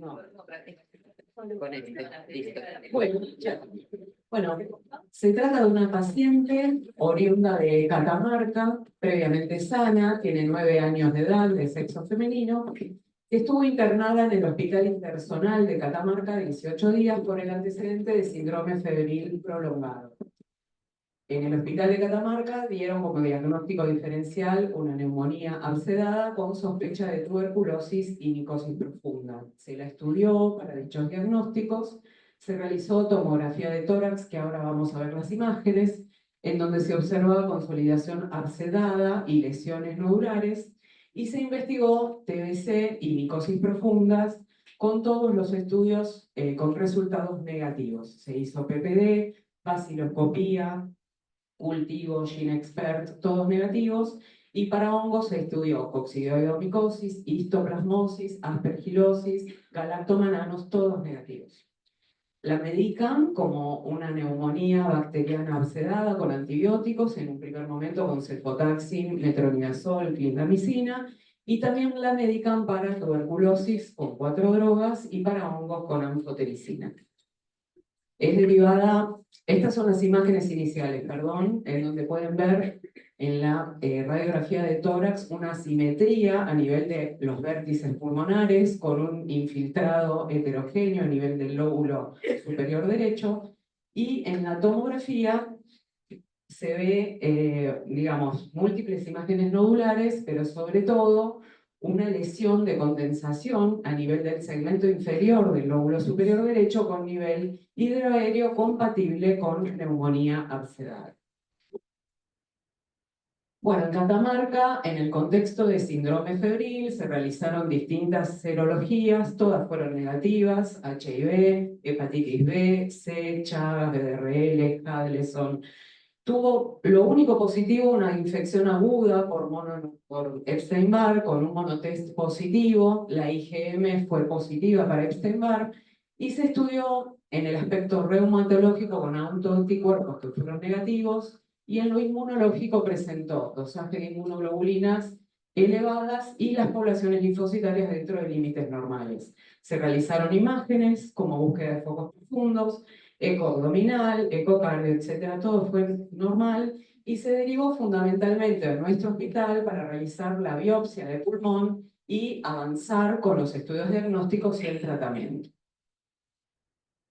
No. Con este, listo. Bueno, ya. Bueno, se trata de una paciente oriunda de Catamarca, previamente sana, tiene 9 años de edad, de sexo femenino, que estuvo internada en el Hospital Intersonal de Catamarca 18 días por el antecedente de síndrome febril prolongado. En el Hospital de Catamarca dieron como diagnóstico diferencial una neumonía abscedada con sospecha de tuberculosis y micosis profunda. Se la estudió para dichos diagnósticos, se realizó tomografía de tórax, que ahora vamos a ver las imágenes, en donde se observaba consolidación abscedada y lesiones nodulares, y se investigó TBC y micosis profundas con todos los estudios con resultados negativos. Se hizo PPD, vaciloscopía, cultivo, GeneXpert, todos negativos, y para hongos se estudió coccidioidomicosis, histoplasmosis, aspergilosis, galactomananos, todos negativos. La medican como una neumonía bacteriana abscedada con antibióticos, en un primer momento con cefotaxim, metronidazol, clindamicina, y también la medican para tuberculosis con 4 drogas y para hongos con anfotericina. Es derivada, estas son las imágenes iniciales, perdón, en donde pueden ver en la radiografía de tórax una simetría a nivel de los vértices pulmonares con un infiltrado heterogéneo a nivel del lóbulo superior derecho, y en la tomografía se ve, digamos, múltiples imágenes nodulares, pero sobre todo una lesión de condensación a nivel del segmento inferior del lóbulo superior derecho con nivel hidroaéreo compatible con neumonía abscedada. Bueno, en Catamarca, en el contexto de síndrome febril, se realizaron distintas serologías, todas fueron negativas: HIV, hepatitis B, C, Chagas, BDRL, Hadleson. Tuvo lo único positivo una infección aguda por Epstein-Barr con un monotest positivo. La IgM fue positiva para Epstein-Barr y se estudió en el aspecto reumatológico con autoanticuerpos que fueron negativos, y en lo inmunológico presentó dosaje de inmunoglobulinas elevadas y las poblaciones linfocitarias dentro de límites normales. Se realizaron imágenes como búsqueda de focos profundos, eco abdominal, ecocardio, etcétera, todo fue normal, y se derivó fundamentalmente a nuestro hospital para realizar la biopsia de pulmón y avanzar con los estudios diagnósticos y el tratamiento.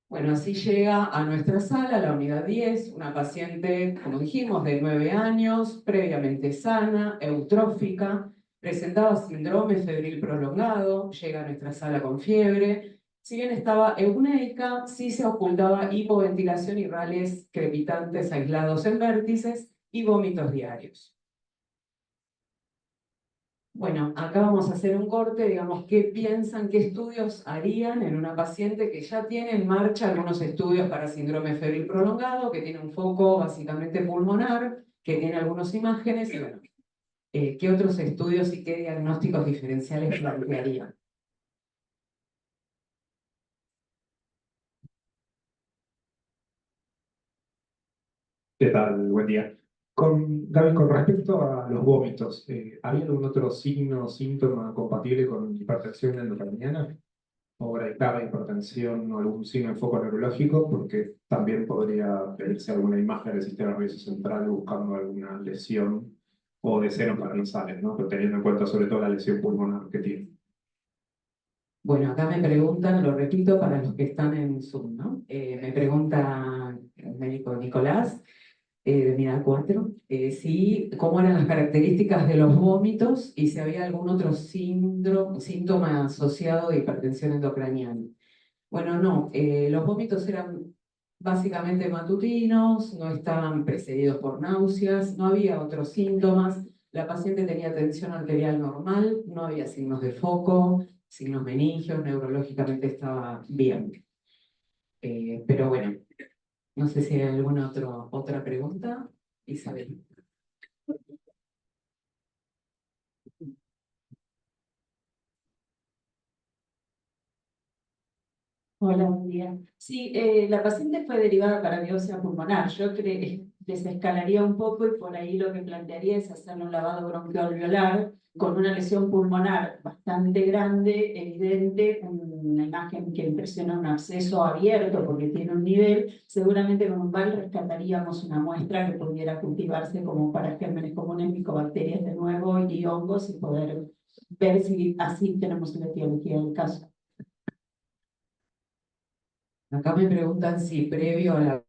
Bueno, así llega a nuestra sala, la unidad 10, una paciente, como dijimos, de 9 años, previamente sana, eutrófica, presentaba síndrome febril prolongado, llega a nuestra sala con fiebre. Si bien estaba euneica, sí se ocultaba hipoventilación y rales crepitantes aislados en vértices y vómitos diarios. Bueno, acá vamos a hacer un corte, digamos, qué piensan, qué estudios harían en una paciente que ya tiene en marcha algunos estudios para síndrome febril prolongado, que tiene un foco básicamente pulmonar, que tiene algunas imágenes, y bueno, qué otros estudios y qué diagnósticos diferenciales plantearían. ¿Qué tal? Buen día. Gaby, con respecto a los vómitos, ¿había algún otro signo o síntoma compatible con hipertensión endocrinal? ¿O grave hipertensión o algún signo de foco neurológico? Porque también podría pedirse alguna imagen del sistema nervioso central buscando alguna lesión o de senos paranasales, ¿no? Pero teniendo en cuenta sobre todo la lesión pulmonar que tiene. Bueno, acá me preguntan, lo repito para los que están en Zoom, ¿no? Me pregunta el médico Nicolás, de Unidad 4, cómo eran las características de los vómitos y si había algún otro síntoma asociado de hipertensión endocraniana. Bueno, no, los vómitos eran básicamente matutinos, no estaban precedidos por náuseas, no había otros síntomas. La paciente tenía tensión arterial normal, no había signos de foco, signos meningios, neurológicamente estaba bien. Pero bueno, no sé si hay alguna otra pregunta. Isabel. Hola, buen día. Sí, la paciente fue derivada para biopsia pulmonar. Yo desescalaría un poco y por ahí lo que plantearía es hacerle un lavado bronquialveolar con una lesión pulmonar bastante grande, evidente, una imagen que impresiona un absceso abierto porque tiene un nivel, seguramente con un VAL rescataríamos una muestra que pudiera cultivarse como para gérmenes comunes, micobacterias de nuevo y hongos y poder ver si así tenemos la etiología del caso. Acá me preguntan si previo a la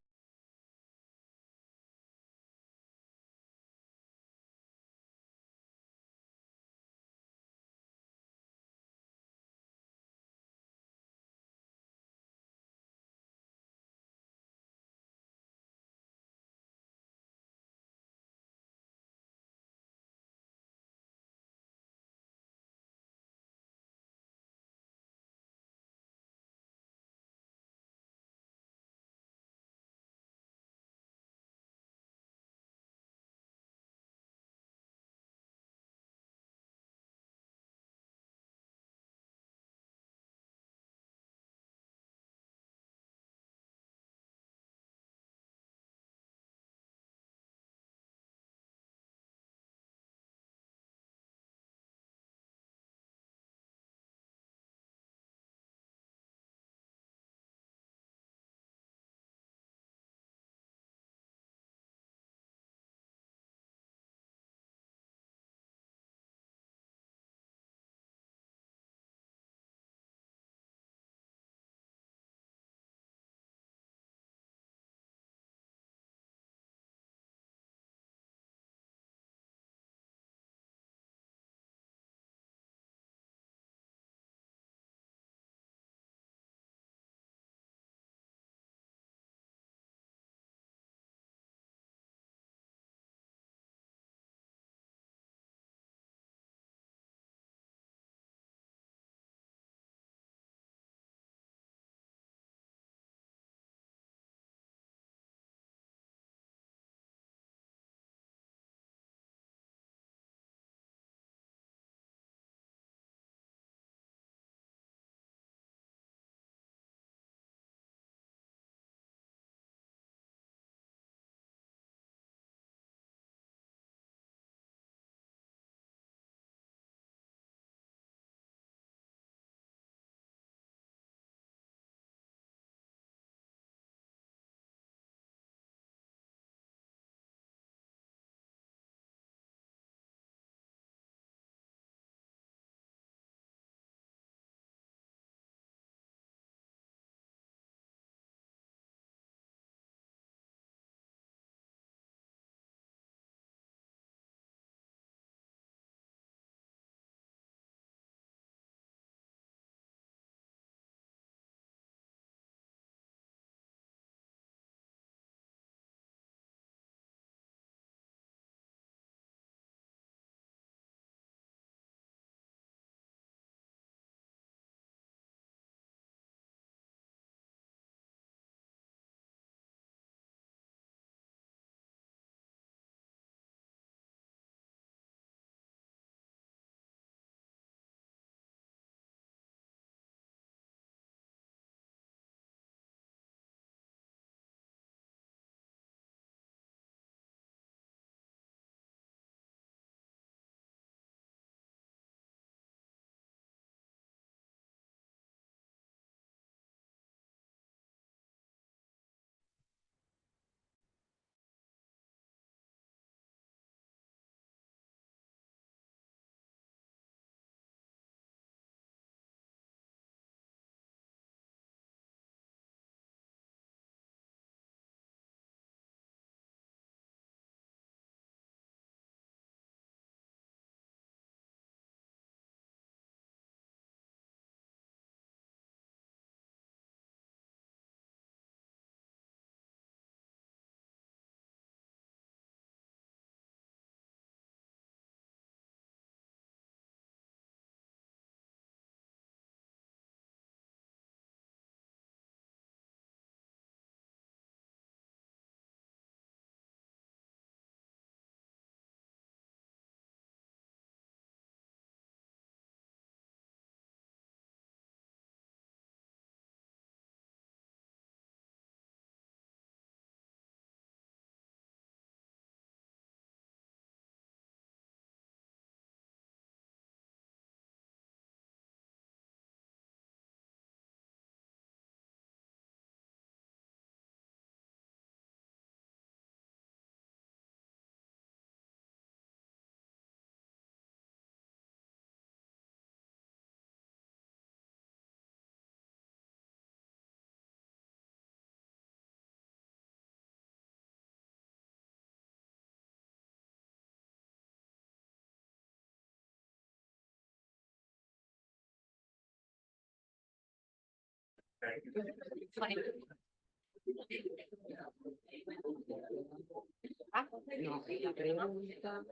No, la pregunta.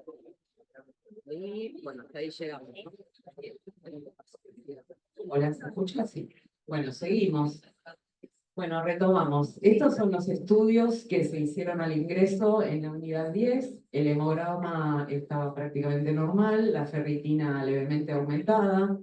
Y bueno, hasta ahí llegamos, ¿no? Hola, ¿se escucha? Sí. Bueno, seguimos. Bueno, retomamos. Estos son los estudios que se hicieron al ingreso en la unidad 10. El hemograma estaba prácticamente normal, la ferritina levemente aumentada,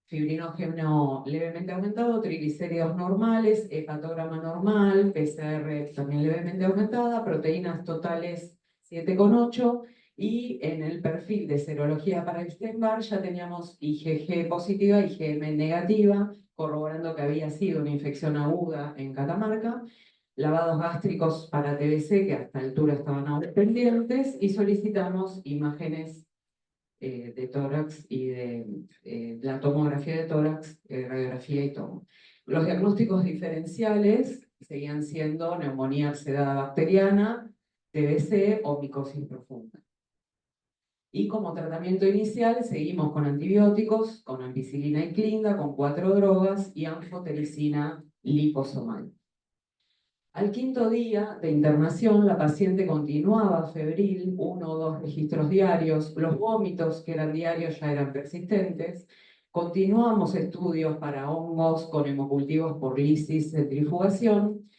fibrinógeno levemente aumentado, triglicéridos normales, hepatograma normal, PCR también levemente aumentada, proteínas totales 7,8 y en el perfil de serología para Epstein-Barr ya teníamos IgG positiva, IgM negativa, corroborando que había sido una infección aguda en Catamarca, lavados gástricos para TBC que hasta altura estaban aún pendientes y solicitamos imágenes de tórax y de la tomografía de tórax, radiografía y tomo. Los diagnósticos diferenciales seguían siendo neumonía exudada bacteriana, TBC o micosis profunda. Y como tratamiento inicial seguimos con antibióticos, con ampicilina y clinda, con 4 drogas y anfotericina liposomal. Al quinto día de internación, la paciente continuaba febril, 1 o 2 registros diarios, los vómitos que eran diarios ya eran persistentes, continuamos estudios para hongos con hemocultivos por lisis, centrifugación,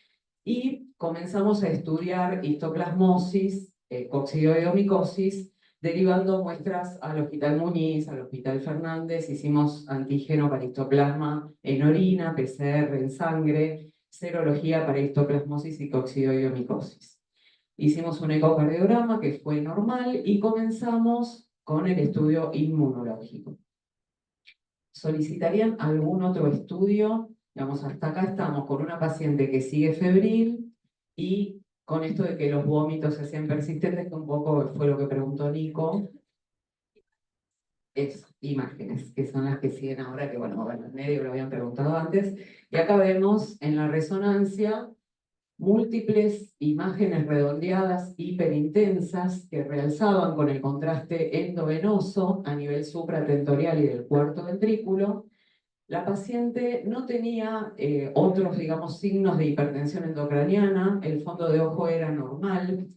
y comenzamos a estudiar histoplasmosis, coccidioidomicosis, derivando muestras al Hospital Muñiz, al Hospital Fernández, hicimos antígeno para histoplasma en orina, PCR en sangre, serología para histoplasmosis y coccidioidomicosis. Hicimos un ecocardiograma que fue normal y comenzamos con el estudio inmunológico. ¿Solicitarían algún otro estudio? Digamos, hasta acá estamos con una paciente que sigue febril y con esto de que los vómitos se hacían persistentes, que un poco fue lo que preguntó Nico. Es imágenes, que son las que siguen ahora, que bueno, en el medio lo habían preguntado antes. Y acá vemos en la resonancia múltiples imágenes redondeadas hiperintensas que realzaban con el contraste endovenoso a nivel supratentorial y del cuarto ventrículo. La paciente no tenía otros, digamos, signos de hipertensión endocraniana, el fondo de ojo era normal,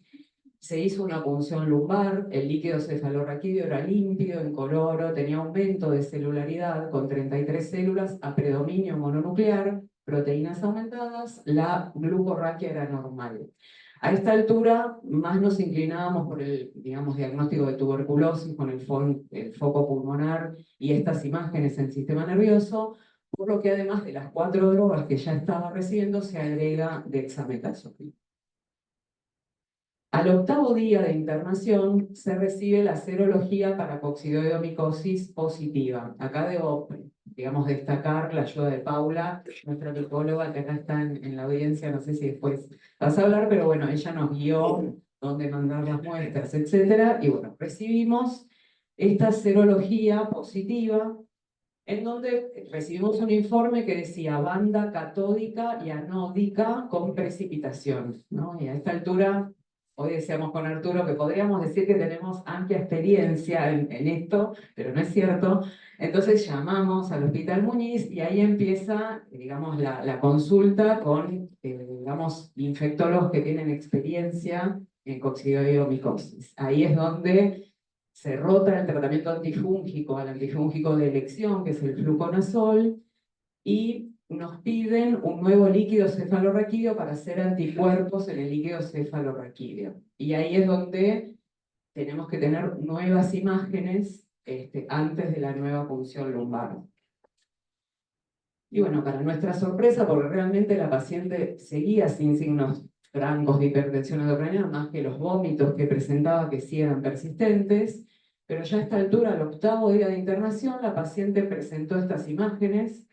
se hizo una punción lumbar, el líquido cefalorraquídeo era límpido, incoloro, tenía aumento de celularidad con 33 células a predominio mononuclear, proteínas aumentadas, la glucorraquia era normal. A esta altura, más nos inclinábamos por el, digamos, diagnóstico de tuberculosis con el foco pulmonar y estas imágenes en el sistema nervioso, por lo que además de las 4 drogas que ya estaba recibiendo, se agrega dexametasona. Al 8º día de internación se recibe la serología para coccidioidomicosis positiva. Acá debo, digamos, destacar la ayuda de Paula, nuestra psicóloga que acá está en la audiencia, no sé si después vas a hablar, pero bueno, ella nos guió dónde mandar las muestras, etc. Y bueno, recibimos esta serología positiva, en donde recibimos un informe que decía banda catódica y anódica con precipitación, ¿no? Y a esta altura, hoy decíamos con Arturo que podríamos decir que tenemos amplia experiencia en esto, pero no es cierto. Entonces llamamos al Hospital Muñiz y ahí empieza, digamos, la consulta con, digamos, infectólogos que tienen experiencia en coccidioidomicosis. Ahí es donde se rota el tratamiento antifúngico al antifúngico de elección, que es el fluconazol, y nos piden un nuevo líquido cefalorraquídeo para hacer anticuerpos en el líquido cefalorraquídeo. Y ahí es donde tenemos que tener nuevas imágenes antes de la nueva punción lumbar. Y bueno, para nuestra sorpresa, porque realmente la paciente seguía sin signos francos de hipertensión endocraniana, más que los vómitos que presentaba que sí eran persistentes, pero ya a esta altura, al 8º día de internación, la paciente presentó estas imágenes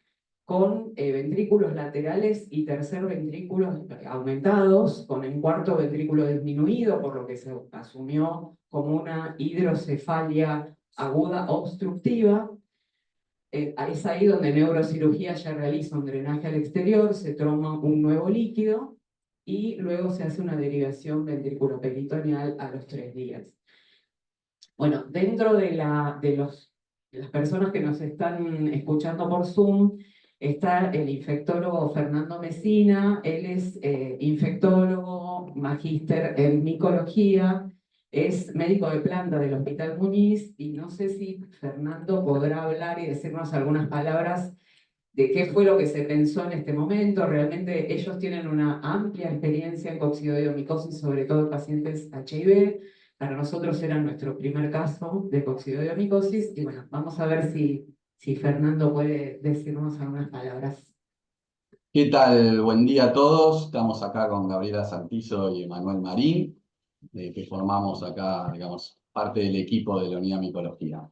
con ventrículos laterales y tercer ventrículo aumentados, con el cuarto ventrículo disminuido, por lo que se asumió como una hidrocefalia aguda obstructiva. Es ahí donde neurocirugía ya realiza un drenaje al exterior, se toma un nuevo líquido y luego se hace una derivación ventriculoperitoneal a los 3 días. Bueno, dentro de las personas que nos están escuchando por Zoom, Está el infectólogo Fernando Mesina, él es infectólogo, magíster en micología, es médico de planta del Hospital Muniz, y no sé si Fernando podrá hablar y decirnos algunas palabras de qué fue lo que se pensó en este momento. Realmente ellos tienen una amplia experiencia en coccidioidomicosis, sobre todo en pacientes HIV. Para nosotros era nuestro primer caso de coccidioidomicosis, y bueno, vamos a ver si Fernando puede decirnos algunas palabras. ¿Qué tal? Buen día a todos. Estamos acá con Gabriela Santizo y Emanuel Marín, que formamos acá, digamos, parte del equipo de la Unidad Micología.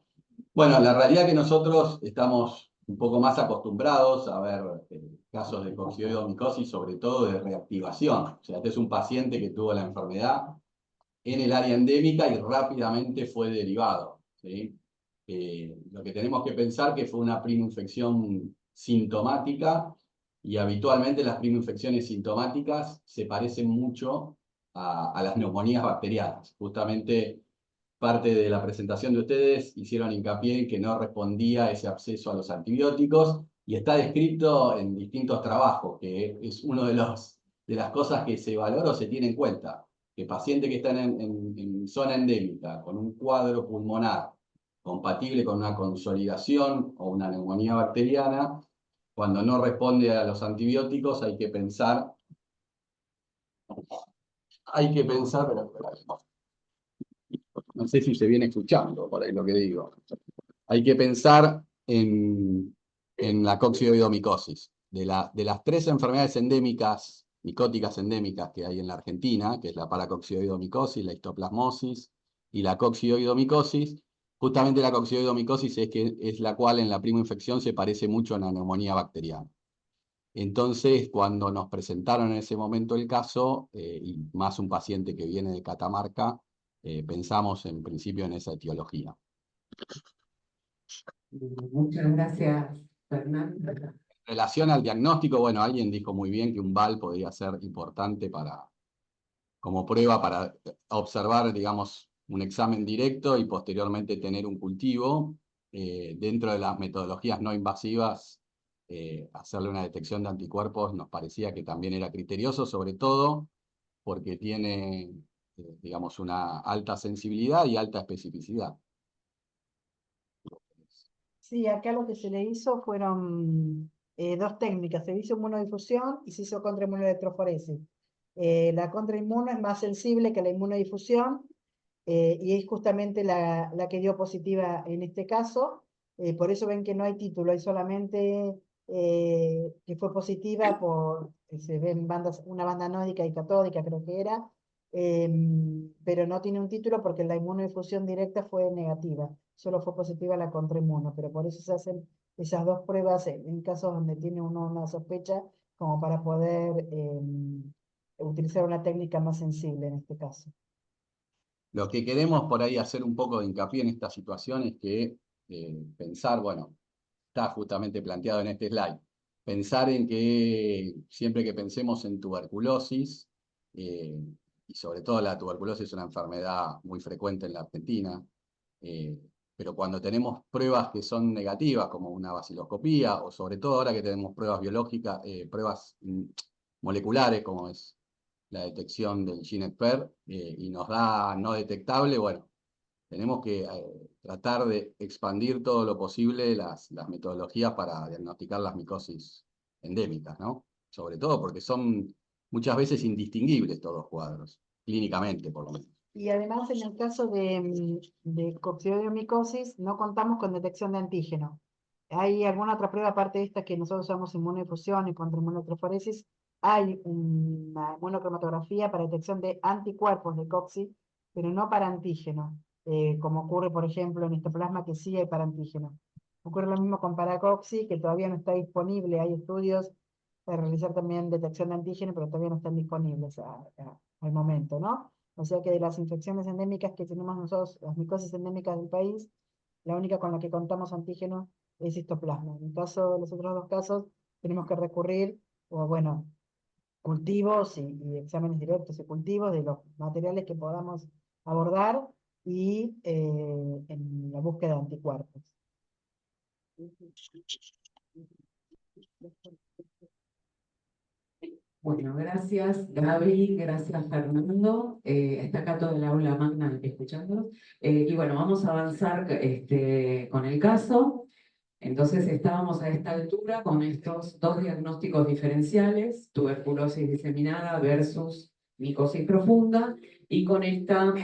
Bueno, la realidad es que nosotros estamos un poco más acostumbrados a ver casos de coccidioidomicosis, sobre todo de reactivación. O sea, este es un paciente que tuvo la enfermedad en el área endémica y rápidamente fue derivado, ¿sí? Lo que tenemos que pensar que fue una prima infección sintomática, y habitualmente las prima infecciones sintomáticas se parecen mucho a las neumonías bacterianas. Justamente parte de la presentación de ustedes hicieron hincapié en que no respondía ese absceso a los antibióticos, y está descrito en distintos trabajos, que es uno de las cosas que se valora o se tiene en cuenta, que pacientes que están en zona endémica con un cuadro pulmonar compatible con una consolidación o una neumonía bacteriana, cuando no responde a los antibióticos hay que pensar, pero no sé si se viene escuchando por ahí lo que digo. Hay que pensar en la coccidioidomicosis. De las 3 enfermedades endémicas, micóticas endémicas que hay en la Argentina, que es la paracoccidioidomicosis, la histoplasmosis y la coccidioidomicosis, justamente la coccidioidomicosis es la cual en la prima infección se parece mucho a una neumonía bacteriana. Entonces, cuando nos presentaron en ese momento el caso, y más un paciente que viene de Catamarca, pensamos en principio en esa etiología. Muchas gracias, Fernando. En relación al diagnóstico, bueno, alguien dijo muy bien que un VAL podría ser importante como prueba para observar, digamos, un examen directo y posteriormente tener un cultivo. Dentro de las metodologías no invasivas, hacerle una detección de anticuerpos nos parecía que también era criterioso, sobre todo porque tiene, digamos, una alta sensibilidad y alta especificidad. Sí, acá lo que se le hizo fueron 2 técnicas. Se hizo inmunodifusión y se hizo contrainmunoelectroforesis. La contrainmuno es más sensible que la inmunodifusión, y es justamente la que dio positiva en este caso. Por eso ven que no hay título, hay solamente que fue positiva se ven una banda nódica y catódica, creo que era, pero no tiene un título porque la inmunodifusión directa fue negativa, solo fue positiva la contrainmuno, pero por eso se hacen esas 2 pruebas en casos donde tiene uno una sospecha, como para poder utilizar una técnica más sensible en este caso. Lo que queremos por ahí hacer un poco de hincapié en esta situación es que pensar, bueno, está justamente planteado en este slide, pensar en que siempre que pensemos en tuberculosis, y sobre todo la tuberculosis es una enfermedad muy frecuente en la Argentina, eh, pero cuando tenemos pruebas que son negativas, como una baciloscopía, o sobre todo ahora que tenemos pruebas biológicas, pruebas moleculares, como es la detección del GenePER, y nos da no detectable, bueno, tenemos que tratar de expandir todo lo posible las metodologías para diagnosticar las micosis endémicas, ¿no? Sobre todo porque son muchas veces indistinguibles todos los cuadros, clínicamente por lo menos. Y además, en el caso de coccidioidomicosis, no contamos con detección de antígeno. ¿Hay alguna otra prueba aparte de esta que nosotros usamos inmunodifusión y contrainmunoelectroforesis? Hay una inmunocromatografía para detección de anticuerpos de cocci, pero no para antígeno, como ocurre, por ejemplo, en histoplasma, que sí hay para antígeno. Ocurre lo mismo con paracoxi, que todavía no está disponible. Hay estudios para realizar también detección de antígeno, pero todavía no están disponibles al momento, ¿no? O sea que de las infecciones endémicas que tenemos nosotros, las micosis endémicas del país, la única con la que contamos antígeno es histoplasma. En el caso de los otros 2 casos, tenemos que recurrir, o bueno, cultivos y exámenes directos y cultivos de los materiales que podamos abordar, y en la búsqueda de anticuerpos. Bueno, gracias Gaby, gracias Fernando. Está acá todo el aula magna escuchándonos. Y bueno, vamos a avanzar con el caso. Entonces estábamos a esta altura con estos dos diagnósticos diferenciales, tuberculosis diseminada versus micosis profunda, y con esta,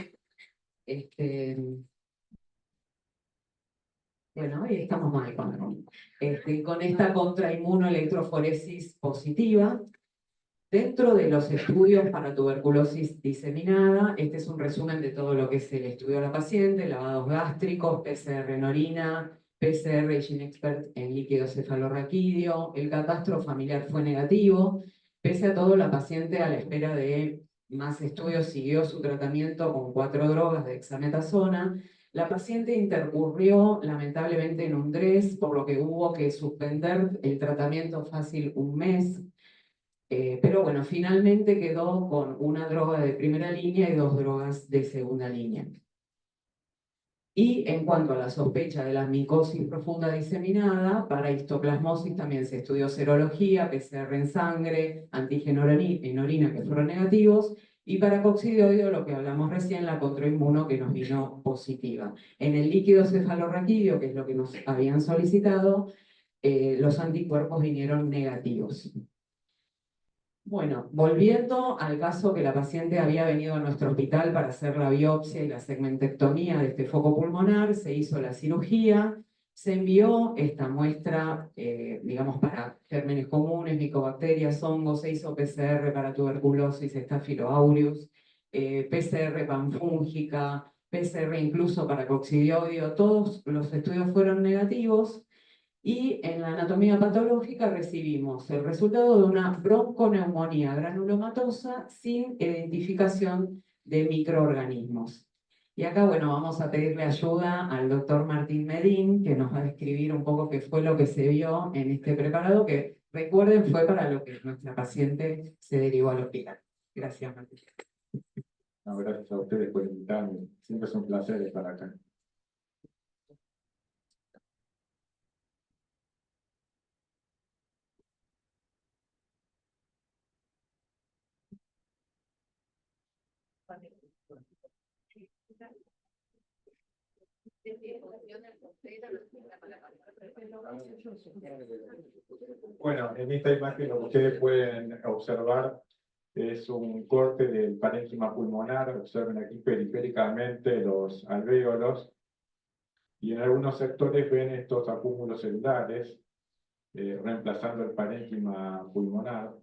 bueno, ahí estamos mal con esta contrainmunoelectroforesis positiva. Dentro de los estudios para tuberculosis diseminada, este es un resumen de todo lo que es el estudio de la paciente, lavados gástricos, PCR en orina, PCR y GeneXpert en líquido cefalorraquídeo, el catastro familiar fue negativo. Pese a todo, la paciente a la espera de más estudios siguió su tratamiento con 4 drogas de dexametasona. La paciente intercurrió lamentablemente en un DRES, por lo que hubo que suspender el tratamiento fácil un mes. Pero bueno, finalmente quedó con una droga de primera línea y 2 drogas de segunda línea. Y en cuanto a la sospecha de la micosis profunda diseminada, para histoplasmosis también se estudió serología, PCR en sangre, antígeno en orina que fueron negativos, y para coccidioides, lo que hablamos recién, la controinmuno que nos vino positiva. En el líquido cefalorraquídeo, que es lo que nos habían solicitado, los anticuerpos vinieron negativos. Bueno, volviendo al caso que la paciente había venido a nuestro hospital para hacer la biopsia y la segmentectomía de este foco pulmonar, se hizo la cirugía, se envió esta muestra, digamos, para gérmenes comunes, micobacterias, hongos, se hizo PCR para tuberculosis, Staphylo aureus, PCR panfúngica, PCR incluso para coccidioides, todos los estudios fueron negativos. Y en la anatomía patológica recibimos el resultado de una bronconeumonía granulomatosa sin identificación de microorganismos. Y acá, bueno, vamos a pedirle ayuda al doctor Martín Medín, que nos va a describir un poco qué fue lo que se vio en este preparado, que recuerden fue para lo que nuestra paciente se derivó al hospital. Gracias, Martín. No, gracias a ustedes por invitarme. Siempre es un placer estar acá. Bueno, en esta imagen lo que ustedes pueden observar es un corte del parénquima pulmonar. Observen aquí periféricamente los alvéolos y en algunos sectores ven estos acúmulos celulares reemplazando el parénquima pulmonar.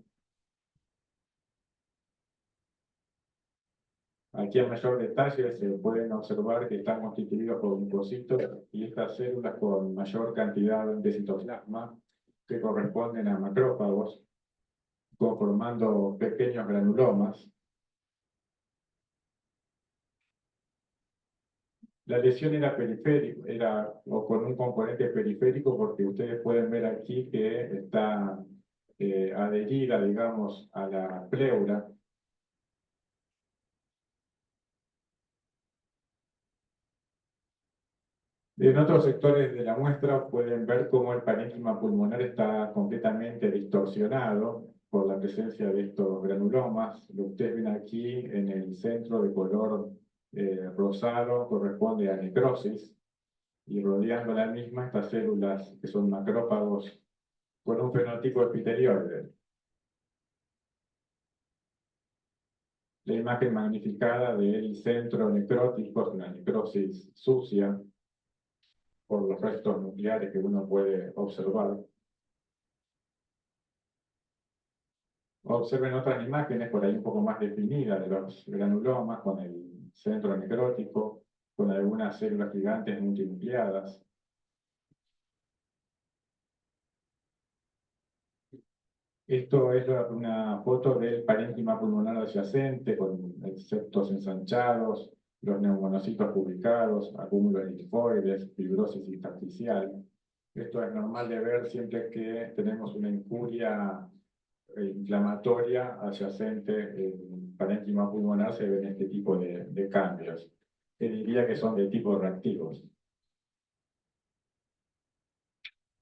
Aquí a mayor detalle se pueden observar que están constituidos por linfocitos y estas células con mayor cantidad de citoplasma que corresponden a macrófagos, conformando pequeños granulomas. La lesión era periférica, o con un componente periférico, porque ustedes pueden ver aquí que está adherida, digamos, a la pleura. En otros sectores de la muestra pueden ver cómo el parénquima pulmonar está completamente distorsionado por la presencia de estos granulomas. Lo que ustedes ven aquí en el centro de color rosado corresponde a necrosis, y rodeando la misma estas células que son macrófagos con un fenotipo epitelioide. La imagen magnificada del centro necrótico es una necrosis sucia por los restos nucleares que uno puede observar. Observen otras imágenes por ahí un poco más definidas de los granulomas con el centro necrótico, con algunas células gigantes multinucleadas. Esto es una foto del parénquima pulmonar adyacente con septos ensanchados, los neumonocitos publicados, acúmulos linfoides, fibrosis intersticial. Esto es normal de ver siempre que tenemos una injuria inflamatoria adyacente en parénquima pulmonar, se ven este tipo de cambios, que diría que son de tipo reactivos.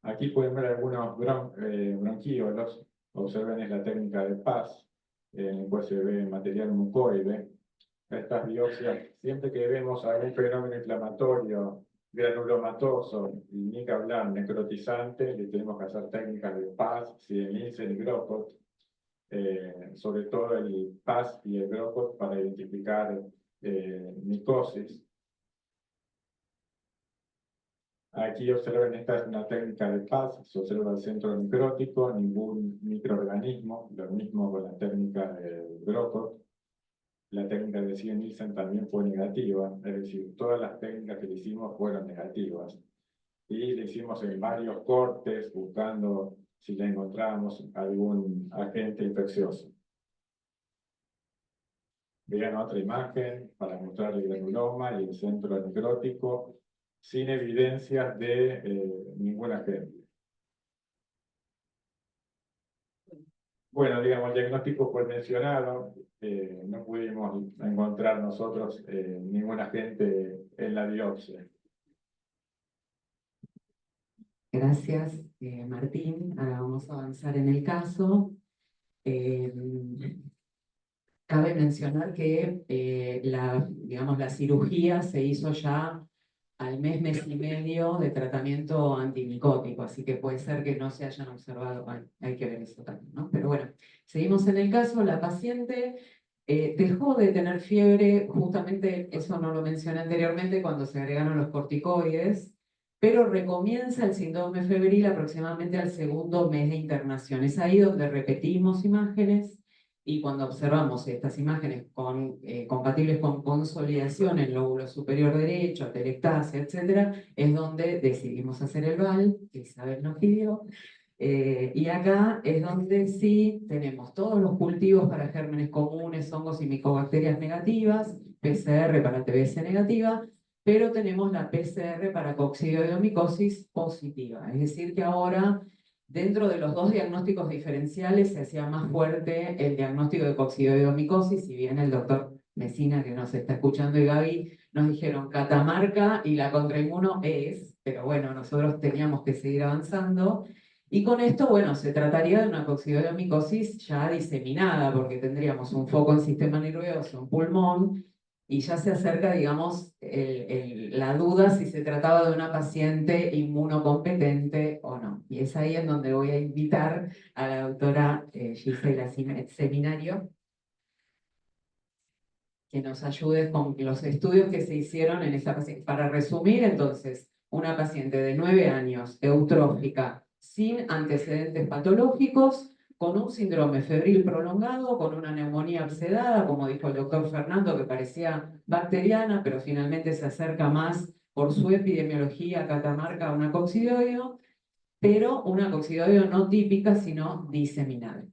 Aquí pueden ver algunos bronquíolos. Observen es la técnica de PAS, en el cual se ve material mucoide. Estas biopsias, siempre que vemos algún fenómeno inflamatorio, granulomatoso, y ni que hablar, necrotizante, le tenemos que hacer técnicas de PAS, Linsen y Grocott, sobre todo el PAS y el Grocott para identificar micosis. Aquí observen, esta es una técnica de PAS, se observa el centro necrótico, ningún microorganismo, lo mismo con la técnica de Grocott. La técnica de Nielsen también fue negativa, es decir, todas las técnicas que le hicimos fueron negativas. Y le hicimos en varios cortes, buscando si le encontrábamos algún agente infeccioso. Vean otra imagen para mostrar el granuloma y el centro necrótico, sin evidencias de ningún agente. Bueno, digamos, el diagnóstico fue mencionado, no pudimos encontrar nosotros ningún agente en la biopsia. Gracias, Martín. Ahora vamos a avanzar en el caso. Cabe mencionar que digamos, la cirugía se hizo ya al mes y medio de tratamiento antimicótico, así que puede ser que no se hayan observado, bueno, hay que ver eso también, ¿no? Pero bueno, seguimos en el caso. La paciente dejó de tener fiebre, justamente eso no lo mencioné anteriormente, cuando se agregaron los corticoides, pero recomienza el síndrome febril aproximadamente al segundo mes de internación. Es ahí donde repetimos imágenes. Y cuando observamos estas imágenes compatibles con consolidación en lóbulo superior derecho, atelectasia, etc., es donde decidimos hacer el VAL, que Isabel nos pidió. Y acá es donde sí tenemos todos los cultivos para gérmenes comunes, hongos y micobacterias negativas, PCR para TBC negativa, pero tenemos la PCR para coccidioidomicosis positiva. Es decir, que ahora, dentro de los dos diagnósticos diferenciales, se hacía más fuerte el diagnóstico de coccidioidomicosis, si bien el doctor Mesina, que nos está escuchando, y Gaby, nos dijeron Catamarca y la contrainmuno es, pero bueno, nosotros teníamos que seguir avanzando. Y con esto, bueno, se trataría de una coccidioidomicosis ya diseminada, porque tendríamos un foco en sistema nervioso, en pulmón, y ya se acerca, digamos, la duda si se trataba de una paciente inmunocompetente o no. Y es ahí en donde voy a invitar a la doctora Gisela Seminario, que nos ayude con los estudios que se hicieron en esta paciente. Para resumir, entonces, una paciente de 9 años, eutrófica, sin antecedentes patológicos, con un síndrome febril prolongado, con una neumonía obsedada, como dijo el doctor Fernando, que parecía bacteriana, pero finalmente se acerca más por su epidemiología catamarca a una coccidioide, pero una coccidioide no típica, sino diseminada.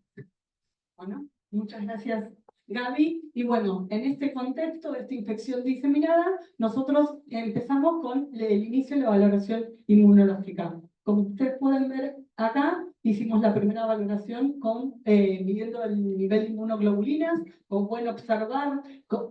Bueno, muchas gracias, Gaby. Y bueno, en este contexto de esta infección diseminada, nosotros empezamos con el inicio de la valoración inmunológica. Como ustedes pueden ver acá, hicimos la primera valoración midiendo el nivel de inmunoglobulinas, como pueden observar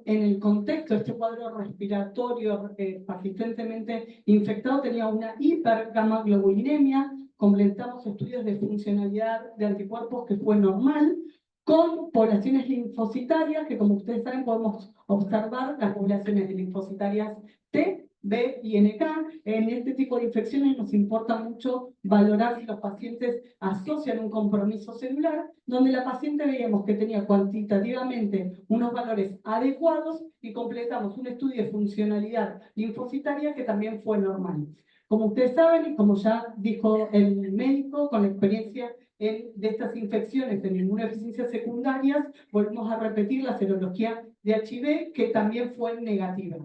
en el contexto de este cuadro respiratorio persistentemente infectado, tenía una hipergamaglobulinemia. Completamos estudios de funcionalidad de anticuerpos que fue normal, con poblaciones linfocitarias, que como ustedes saben podemos observar las poblaciones de linfocitarias T, B y NK. En este tipo de infecciones nos importa mucho valorar si los pacientes asocian un compromiso celular, donde la paciente veíamos que tenía cuantitativamente unos valores adecuados y completamos un estudio de funcionalidad linfocitaria que también fue normal. Como ustedes saben, y como ya dijo el médico, con la experiencia de estas infecciones en inmunodeficiencias secundarias, volvemos a repetir la serología de HIV, que también fue negativa.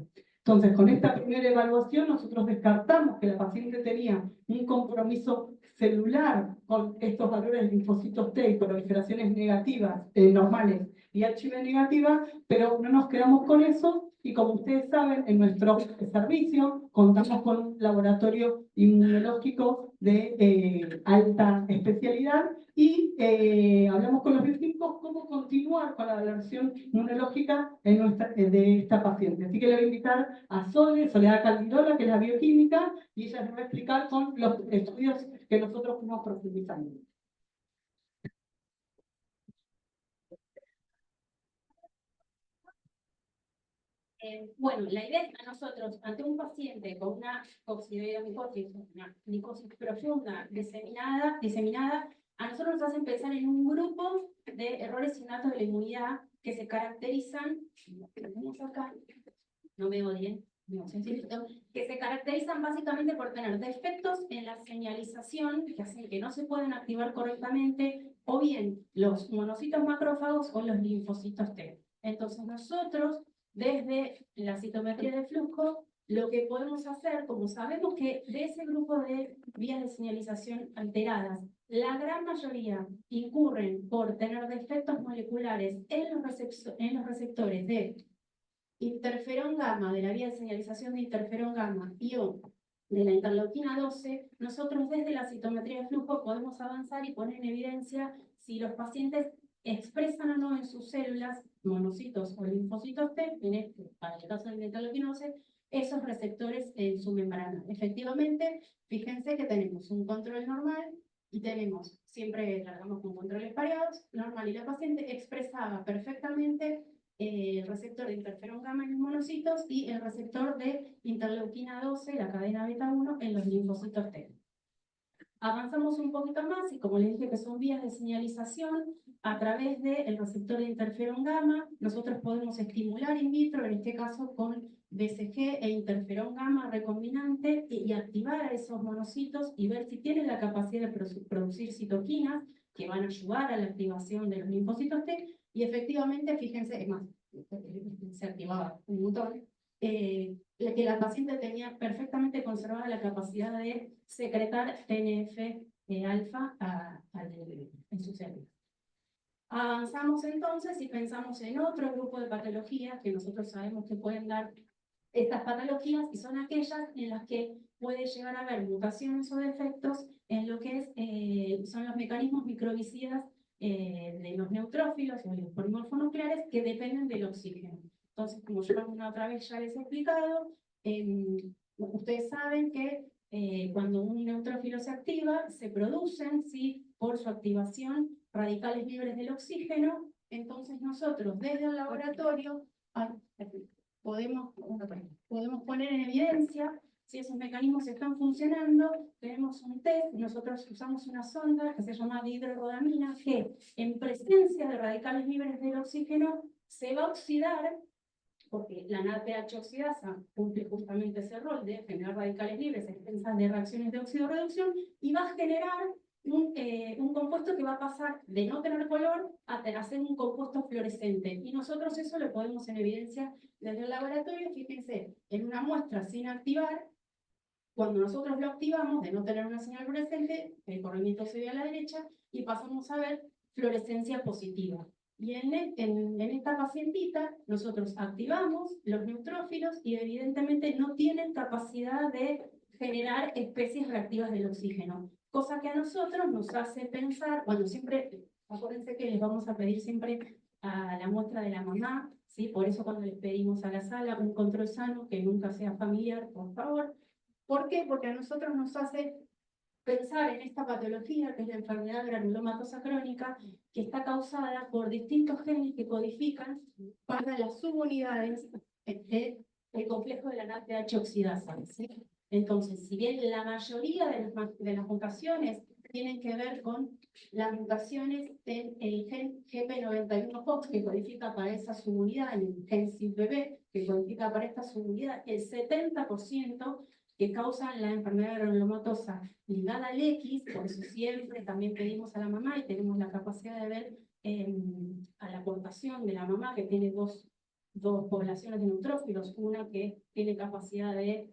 Entonces, con esta primera evaluación, nosotros descartamos que la paciente tenía un compromiso celular con estos valores de linfocitos T y proliferaciones negativas, normales, y HIV negativa, pero no nos quedamos con eso, Y como ustedes saben, en nuestro servicio contamos con un laboratorio inmunológico de alta especialidad y hablamos con los bioquímicos cómo continuar con la valoración inmunológica de esta paciente. Así que le voy a invitar a Soledad Caldirola, que es la bioquímica, y ella nos va a explicar con los estudios que nosotros fuimos profundizando. Bueno, la idea es a nosotros, ante un paciente con una coccidioidomicosis, una micosis profunda diseminada, a nosotros nos hacen pensar en un grupo de errores innatos de la inmunidad que se caracterizan, tenemos acá, no me odien, que se caracterizan básicamente por tener defectos en la señalización que hacen que no se pueden activar correctamente, o bien los monocitos macrófagos o los linfocitos T. Entonces nosotros, desde la citometría de flujo, lo que podemos hacer, como sabemos que de ese grupo de vías de señalización alteradas, la gran mayoría incurren por tener defectos moleculares en los receptores de interferón gamma, de la vía de señalización de interferón gamma y o de la interleuquina 12, nosotros desde la citometría de flujo podemos avanzar y poner en evidencia si los pacientes expresan o no en sus células, monocitos o linfocitos T, para el caso de la interleuquina 12, esos receptores en su membrana. Efectivamente, fíjense que tenemos un control normal y tenemos, siempre largamos con controles pareados, normal, y la paciente expresaba perfectamente el receptor de interferón gamma en los monocitos y el receptor de interleuquina 12, la cadena beta 1, en los linfocitos T. Avanzamos un poquito más y como les dije que son vías de señalización, a través del receptor de interferón gamma, nosotros podemos estimular in vitro, en este caso con BCG e interferón gamma recombinante, y activar a esos monocitos y ver si tienen la capacidad de producir citoquinas que van a ayudar a la activación de los linfocitos T, y efectivamente, fíjense, es más, se activaba un montón, que la paciente tenía perfectamente conservada la capacidad de secretar TNF-alfa en su célula. Avanzamos entonces y pensamos en otro grupo de patologías que nosotros sabemos que pueden dar estas patologías, y son aquellas en las que puede llegar a haber mutaciones o defectos en lo que son los mecanismos microbicidas de los neutrófilos o los polimorfonucleares que dependen del oxígeno. Entonces, como yo alguna otra vez ya les he explicado, ustedes saben que cuando un neutrófilo se activa, se producen, ¿sí?, por su activación, radicales libres del oxígeno. Entonces nosotros desde el laboratorio podemos poner en evidencia si esos mecanismos están funcionando. Tenemos un test, nosotros usamos una sonda que se llama dihidrorodamina, que en presencia de radicales libres del oxígeno se va a oxidar, porque la NADPH oxidasa cumple justamente ese rol de generar radicales libres extensas de reacciones de óxido-reducción, y va a generar un compuesto que va a pasar de no tener color a hacer un compuesto fluorescente. Y nosotros eso lo podemos en evidencia desde el laboratorio. Fíjense, en una muestra sin activar, cuando nosotros lo activamos, de no tener una señal fluorescente, el corrimiento se ve a la derecha y pasamos a ver fluorescencia positiva. Y en esta pacientita, nosotros activamos los neutrófilos y evidentemente no tienen capacidad de generar especies reactivas del oxígeno, cosa que a nosotros nos hace pensar, bueno, siempre, acuérdense que les vamos a pedir siempre a la muestra de la mamá, ¿sí? Por eso cuando les pedimos a la sala un control sano, que nunca sea familiar, por favor. ¿Por qué? Porque a nosotros nos hace pensar en esta patología, que es la enfermedad granulomatosa crónica, que está causada por distintos genes que codifican para las subunidades del complejo de la NADPH oxidasa, ¿sí? Entonces, si bien la mayoría de las mutaciones tienen que ver con las mutaciones del gen GP91Fox, que codifica para esa subunidad, el gen CISBB, que codifica para esta subunidad, el 70% que causan la enfermedad granulomatosa ligada al X, por eso siempre también pedimos a la mamá y tenemos la capacidad de ver a la aportación de la mamá, que tiene dos dos poblaciones de neutrófilos, una que tiene capacidad de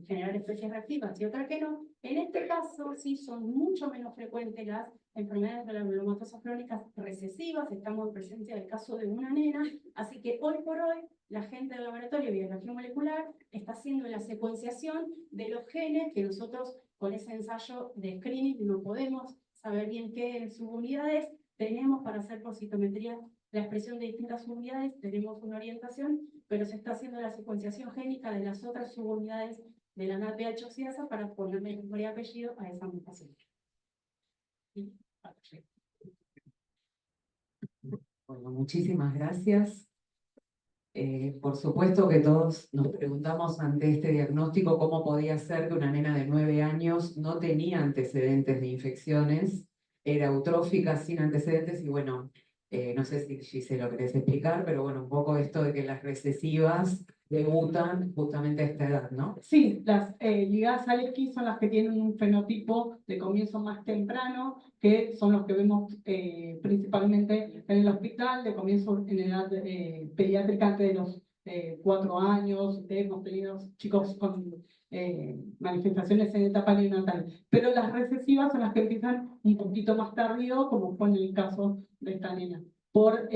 generar especies reactivas y otra que no. En este caso, sí son mucho menos frecuentes las enfermedades granulomatosas crónicas recesivas. Estamos en presencia del caso de una nena, así que hoy por hoy la gente del laboratorio de biología molecular está haciendo la secuenciación de los genes que nosotros con ese ensayo de screening no podemos saber bien qué subunidades tenemos para hacer por citometría la expresión de distintas subunidades, tenemos una orientación, pero se está haciendo la secuenciación génica de las otras subunidades de la NADPH oxidasa para ponerle nombre y apellido a esa mutación. Bueno, muchísimas gracias. Por supuesto que todos nos preguntamos ante este diagnóstico cómo podía ser que una nena de 9 años no tenía antecedentes de infecciones, era eutrófica sin antecedentes y bueno, no sé si Gisela lo querés explicar, pero bueno, un poco esto de que las recesivas debutan justamente a esta edad, ¿no? Sí, las ligadas al esquí son las que tienen un fenotipo de comienzo más temprano, que son los que vemos principalmente en el hospital, de comienzo en edad pediátrica antes de los 4 años. Hemos tenido chicos con manifestaciones en etapa neonatal, pero las recesivas son las que empiezan un poquito más tardío, como fue en el caso de esta nena. Por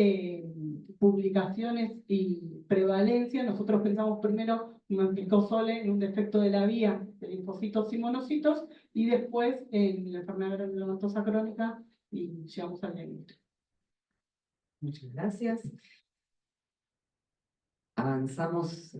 publicaciones y prevalencia, nosotros pensamos primero, como explicó Sole, en un defecto de la vía de linfocitos y monocitos, y después en la enfermedad granulomatosa crónica, y llegamos al diagnóstico. Muchas gracias. Avanzamos.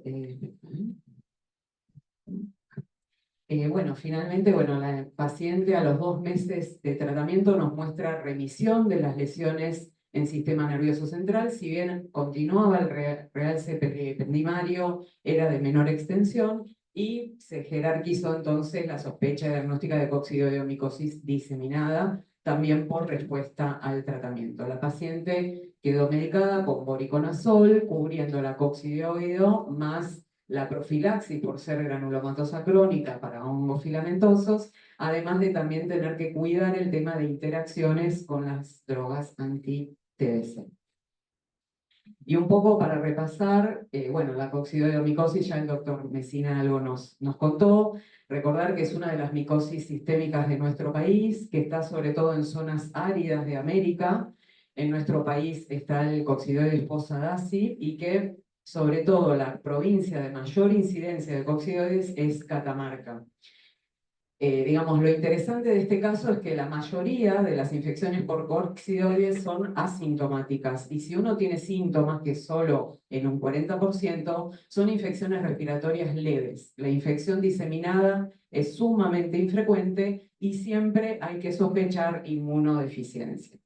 Bueno, finalmente, bueno, la paciente a los 2 meses de tratamiento nos muestra remisión de las lesiones en sistema nervioso central, si bien continuaba el realce ependimario, era de menor extensión, y se jerarquizó entonces la sospecha diagnóstica de coccidioidomicosis diseminada, también por respuesta al tratamiento. La paciente quedó medicada con voriconazol, cubriendo la coccidioido más la profilaxis por ser granulomatosa crónica para hongos filamentosos, además de también tener que cuidar el tema de interacciones con las drogas anti-TBC. Y un poco para repasar, bueno, la coccidioidomicosis, ya el doctor Messina algo nos contó. Recordar que es una de las micosis sistémicas de nuestro país, que está sobre todo en zonas áridas de América. En nuestro país está el coccidioides posadacea y que sobre todo la provincia de mayor incidencia de coccidioides es Catamarca. Digamos, lo interesante de este caso es que la mayoría de las infecciones por coccidioides son asintomáticas, y si uno tiene síntomas, que solo en un 40%, son infecciones respiratorias leves. La infección diseminada es sumamente infrecuente y siempre hay que sospechar inmunodeficiencia.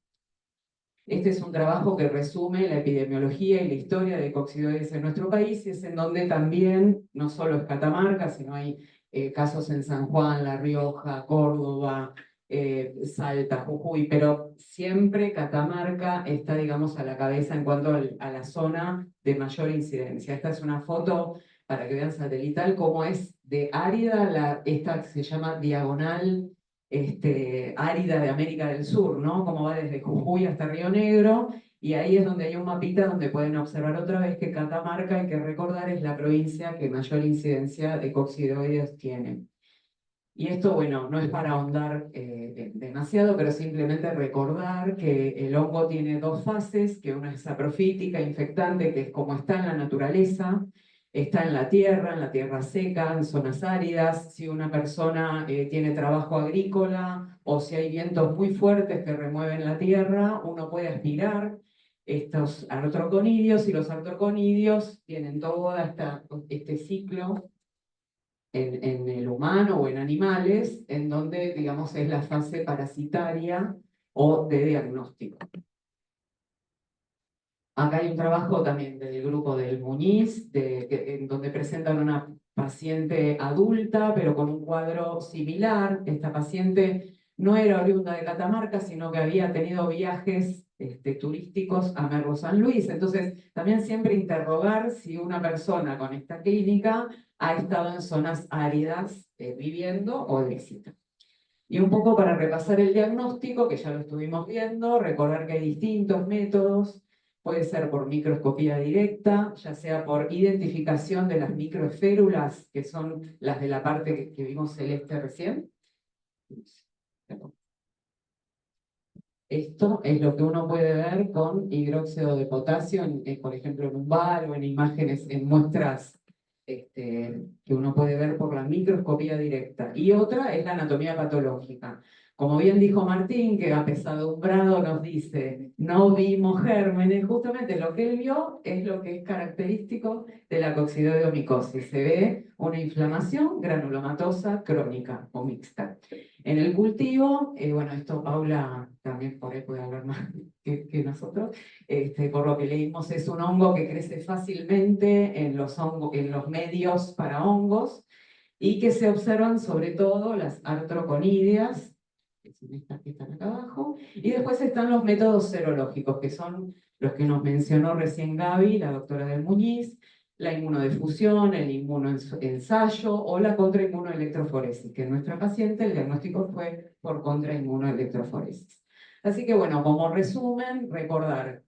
Este es un trabajo que resume la epidemiología y la historia de coccidioides en nuestro país, y es en donde también, no solo es Catamarca, sino hay casos en San Juan, La Rioja, Córdoba, Salta, Jujuy, pero siempre Catamarca está, digamos, a la cabeza en cuanto a la zona de mayor incidencia. Esta es una foto para que vean satelital cómo es de árida, esta se llama diagonal árida de América del Sur, ¿no? Como va desde Jujuy hasta Río Negro, y ahí es donde hay un mapita donde pueden observar otra vez que Catamarca, hay que recordar, es la provincia que mayor incidencia de coccidioides tiene. Y esto, bueno, no es para ahondar demasiado, pero simplemente recordar que el hongo tiene 2 fases, que una es saprofítica, infectante, que es como está en la naturaleza, está en la tierra seca, en zonas áridas. Si una persona tiene trabajo agrícola o si hay vientos muy fuertes que remueven la tierra, uno puede aspirar estos artroconidios, y los artroconidios tienen todo este ciclo en el humano o en animales, en donde, digamos, es la fase parasitaria o de diagnóstico. Acá hay un trabajo también del grupo del Muñiz, en donde presentan una paciente adulta, pero con un cuadro similar. Esta paciente no era oriunda de Catamarca, sino que había tenido viajes turísticos a Merlo San Luis. Entonces, también siempre interrogar si una persona con esta clínica ha estado en zonas áridas viviendo o de visita. Y un poco para repasar el diagnóstico, que ya lo estuvimos viendo, recordar que hay distintos métodos. puede ser por microscopía directa, ya sea por identificación de las microesférulas, que son las de la parte que vimos celeste recién. Esto es lo que uno puede ver con hidróxido de potasio, por ejemplo, en un bar o en imágenes, en muestras que uno puede ver por la microscopía directa. Y otra es la anatomía patológica. Como bien dijo Martín, que apesadumbrado nos dice, no vimos gérmenes, justamente lo que él vio es lo que es característico de la coccidioidomicosis. Se ve una inflamación granulomatosa crónica o mixta. En el cultivo, bueno, esto Paula también por ahí puede hablar más que nosotros, por lo que leímos es un hongo que crece fácilmente en los medios para hongos y que se observan sobre todo las artroconídeas, que son estas que están acá abajo, y después están los métodos serológicos, que son los que nos mencionó recién Gaby, la doctora del Muñiz, la inmunodifusión, el inmunoensayo o la contrainmunoelectroforesis, que en nuestra paciente el diagnóstico fue por contrainmunoelectroforesis. Así que bueno, como resumen, recordar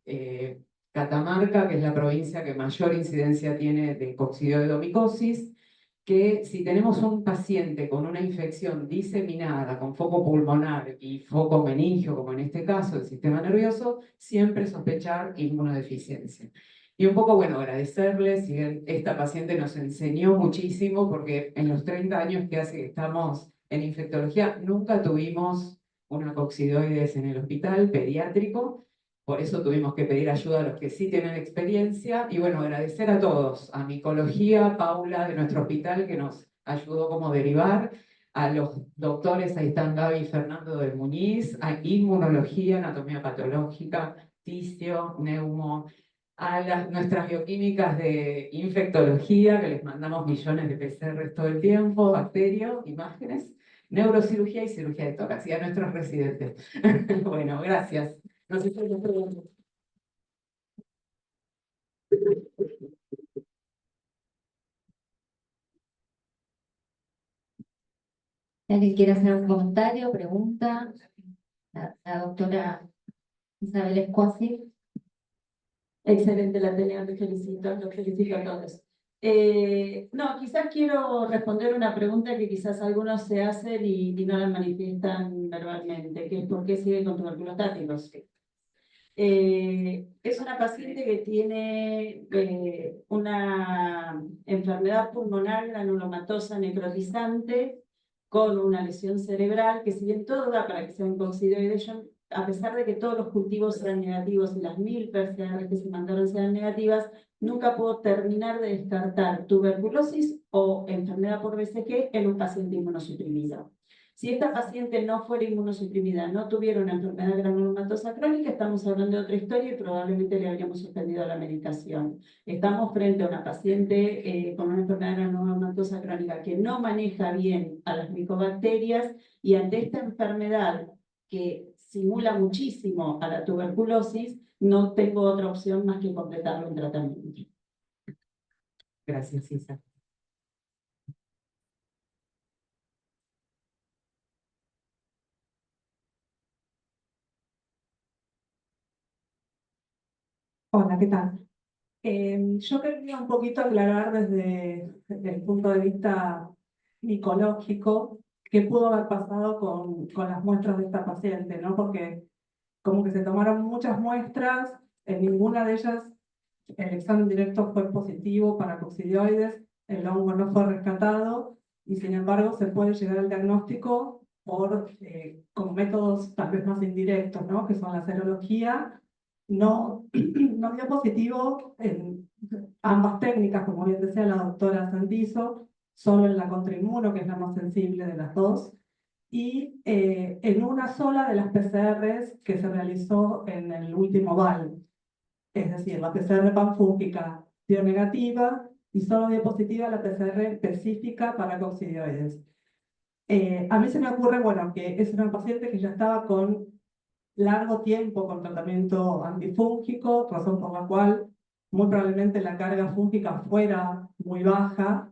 Catamarca, que es la provincia que mayor incidencia tiene de coccidioidomicosis, que si tenemos un paciente con una infección diseminada, con foco pulmonar y foco meningio, como en este caso el sistema nervioso, siempre sospechar inmunodeficiencia. Y un poco, bueno, agradecerles, si esta paciente nos enseñó muchísimo, porque en los 30 años que hace que estamos en infectología, nunca tuvimos una coccidioides en el hospital pediátrico, por eso tuvimos que pedir ayuda a los que sí tienen experiencia. Y bueno, agradecer a todos, a micología, Paula de nuestro hospital que nos ayudó como derivar, a los doctores, ahí están Gaby y Fernando del Muñiz, a inmunología, anatomía patológica, tisio, neumo, a nuestras bioquímicas de infectología, que les mandamos millones de PCR todo el tiempo, bacterio, imágenes, neurocirugía y cirugía de tórax, y a nuestros residentes. Bueno, gracias. No sé si hay preguntas. ¿Alguien quiere hacer un comentario, pregunta? La doctora Isabel Escuasi. Excelente la pelea, los felicito a todos. No, quizás quiero responder una pregunta que quizás algunos se hacen y no la manifiestan verbalmente, que es ¿por qué sigue con tubérculos tácticos? Es una paciente que tiene una enfermedad pulmonar granulomatosa necrotizante con una lesión cerebral, que si bien todo da para que sea un coccidioides, a pesar de que todos los cultivos sean negativos y las 1000 PCR que se mandaron sean negativas, nunca puedo terminar de descartar tuberculosis o enfermedad por BCG en un paciente inmunosuprimido. Si esta paciente no fuera inmunosuprimida, no tuviera una enfermedad granulomatosa crónica, estamos hablando de otra historia y probablemente le habríamos suspendido la medicación. Estamos frente a una paciente con una enfermedad granulomatosa crónica que no maneja bien a las micobacterias, y ante esta enfermedad que simula muchísimo a la tuberculosis, no tengo otra opción más que completarlo en tratamiento. Gracias, Isa. Hola, ¿qué tal? Yo quería un poquito aclarar desde el punto de vista micológico qué pudo haber pasado con las muestras de esta paciente, ¿no? Porque como que se tomaron muchas muestras, en ninguna de ellas el examen directo fue positivo para coccidioides, el hongo no fue rescatado y sin embargo se puede llegar al diagnóstico con métodos tal vez más indirectos, ¿no? Que son la serología. No dio positivo en ambas técnicas, como bien decía la doctora Santizo, solo en la contrainmuno, que es la más sensible de las dos, y en una sola de las PCRs que se realizó en el último VAL. Es decir, la PCR panfúngica dio negativa y solo dio positiva la PCR específica para coccidioides. A mí se me ocurre, bueno, que es una paciente que ya estaba con largo tiempo con tratamiento antifúngico, razón por la cual muy probablemente la carga fúngica fuera muy baja,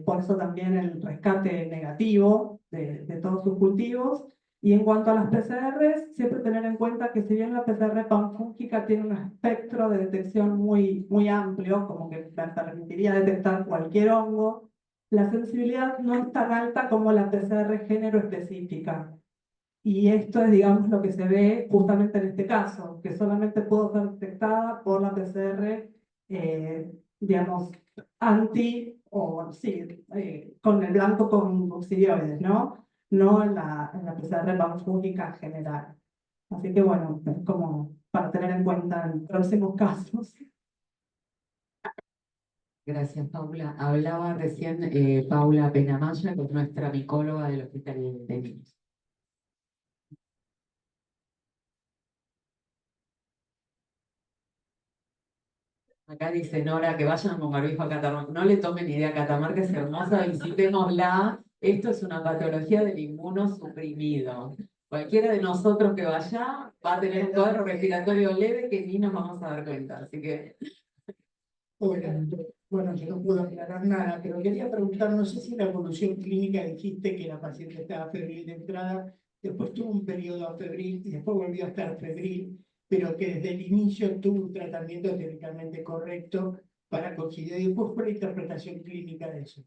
por eso también el rescate negativo de todos sus cultivos. Y en cuanto a las PCRs, siempre tener en cuenta que si bien la PCR panfúngica tiene un espectro de detección muy amplio, como que permitiría detectar cualquier hongo, la sensibilidad no es tan alta como la PCR género específica. Y esto es, digamos, lo que se ve justamente en este caso, que solamente pudo ser detectada por la PCR, digamos, o sí, con el blanco con coccidioides, ¿no? No en la PCR panfúngica general. Así que bueno, es como para tener en cuenta en próximos casos. Gracias, Paula. Hablaba recién Paula Penamaya, que es nuestra micóloga del Hospital de Niños. Acá dice Nora que vayan con barbijo a Catamarca. No le tomen idea, Catamarca es hermosa, visitémosla. Esto es una patología del inmunosuprimido. Cualquiera de nosotros que vaya va a tener un cuadro respiratorio leve que ni nos vamos a dar cuenta. Así que Hola, bueno, yo no puedo aclarar nada, pero quería preguntar, no sé si la evolución clínica dijiste que la paciente estaba febril de entrada, después tuvo un periodo febril y después volvió a estar febril, pero que desde el inicio tuvo un tratamiento teóricamente correcto para coccidioides. ¿Cuál fue la interpretación clínica de eso?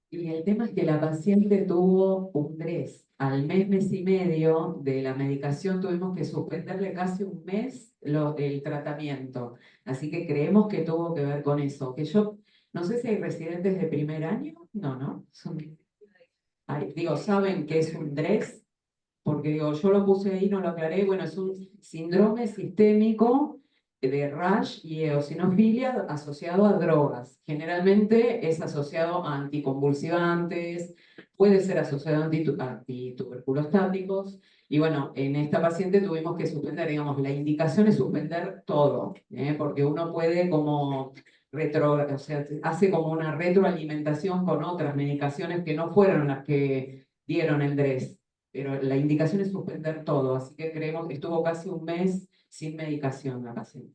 y el tema es que la paciente tuvo un 3. Al mes y medio de la medicación tuvimos que suspenderle casi un mes el tratamiento. Así que creemos que tuvo que ver con eso. Que yo no sé si hay residentes de primer año. No, ¿no? Digo, ¿saben qué es un 3? Porque digo, yo lo puse ahí, no lo aclaré. Bueno, es un síndrome sistémico de rash y eosinofilia asociado a drogas. Generalmente es asociado a anticonvulsivantes, puede ser asociado a antituberculostáticos. Y bueno, en esta paciente tuvimos que suspender, digamos, la indicación es suspender todo, porque uno puede como o sea, hace como una retroalimentación con otras medicaciones que no fueron las que dieron el DRES, pero la indicación es suspender todo, así que creemos que estuvo casi un mes sin medicación la paciente.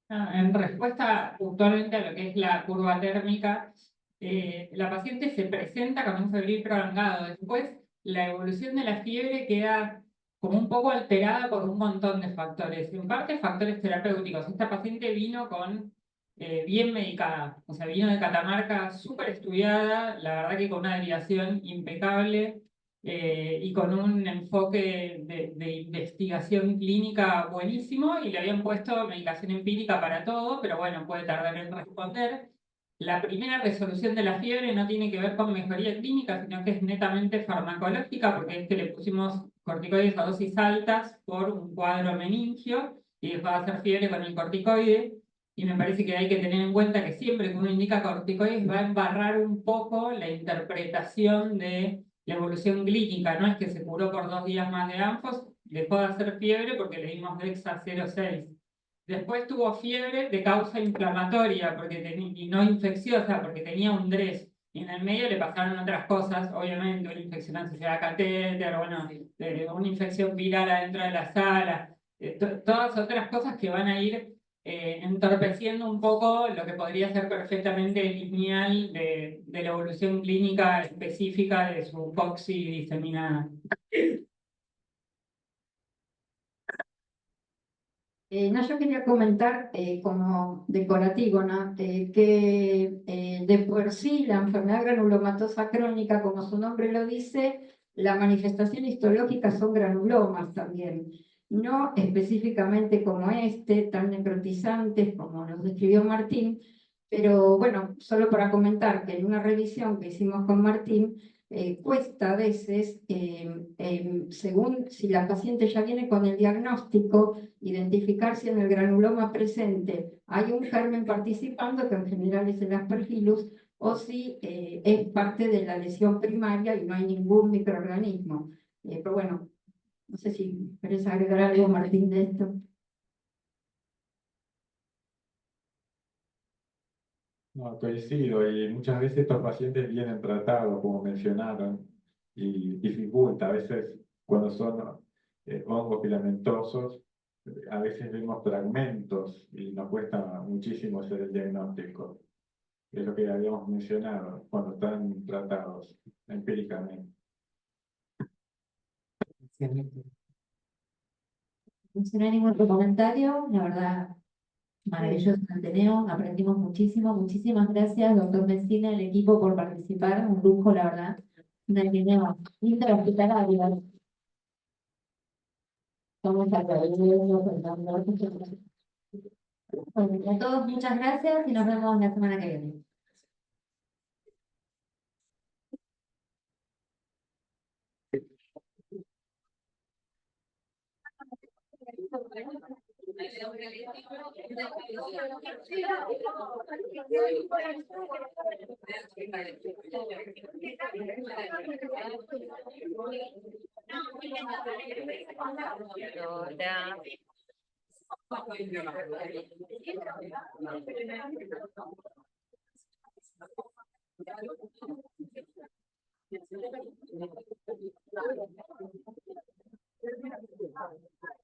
En respuesta puntualmente a lo que es la curva térmica, la paciente se presenta con un febril prolongado. Después, la evolución de la fiebre queda como un poco alterada por un montón de factores. En parte, factores terapéuticos. Esta paciente vino bien medicada, o sea, vino de Catamarca súper estudiada, la verdad que con una derivación impecable. Y con un enfoque de investigación clínica buenísimo, y le habían puesto medicación empírica para todo, pero bueno, puede tardar en responder. La primera resolución de la fiebre no tiene que ver con mejoría clínica, sino que es netamente farmacológica, porque es que le pusimos corticoides a dosis altas por un cuadro meningio y dejó de hacer fiebre con el corticoide. Y me parece que hay que tener en cuenta que siempre que uno indica corticoides va a embarrar un poco la interpretación de la evolución clínica. No es que se curó por 2 días más de anfos, dejó de hacer fiebre porque le dimos Dexa 0,6. Después tuvo fiebre de causa inflamatoria y no infecciosa, porque tenía un DRES. Y en el medio le pasaron otras cosas, obviamente, una infección asociada a catéter, bueno, una infección viral adentro de la sala, todas otras cosas que van a ir entorpeciendo un poco lo que podría ser perfectamente lineal de la evolución clínica específica de su COXI diseminada. No, yo quería comentar como decorativo, ¿no? Que de por sí la enfermedad granulomatosa crónica, como su nombre lo dice, la manifestación histológica son granulomas también, no específicamente como tan necrotizantes como nos describió Martín, pero bueno, solo para comentar que en una revisión que hicimos con Martín, cuesta a veces, según si la paciente ya viene con el diagnóstico, identificar si en el granuloma presente hay un germen participando, que en general es el Aspergillus, o si es parte de la lesión primaria y no hay ningún microorganismo. Pero bueno, no sé si querés agregar algo, Martín, de esto. No, coincido, y muchas veces estos pacientes vienen tratados, como mencionaron, y dificulta a veces cuando son hongos filamentosos, a veces vemos fragmentos y nos cuesta muchísimo hacer el diagnóstico. es lo que habíamos mencionado cuando están tratados empíricamente. Si no hay ningún otro comentario, la verdad, maravilloso el Ateneo, aprendimos muchísimo. Muchísimas gracias, doctor Messina, el equipo por participar, un lujo, la verdad. Un Ateneo interhospitalario. Estamos agradecidos. Bueno, a todos muchas gracias y nos vemos la semana que viene. Hola.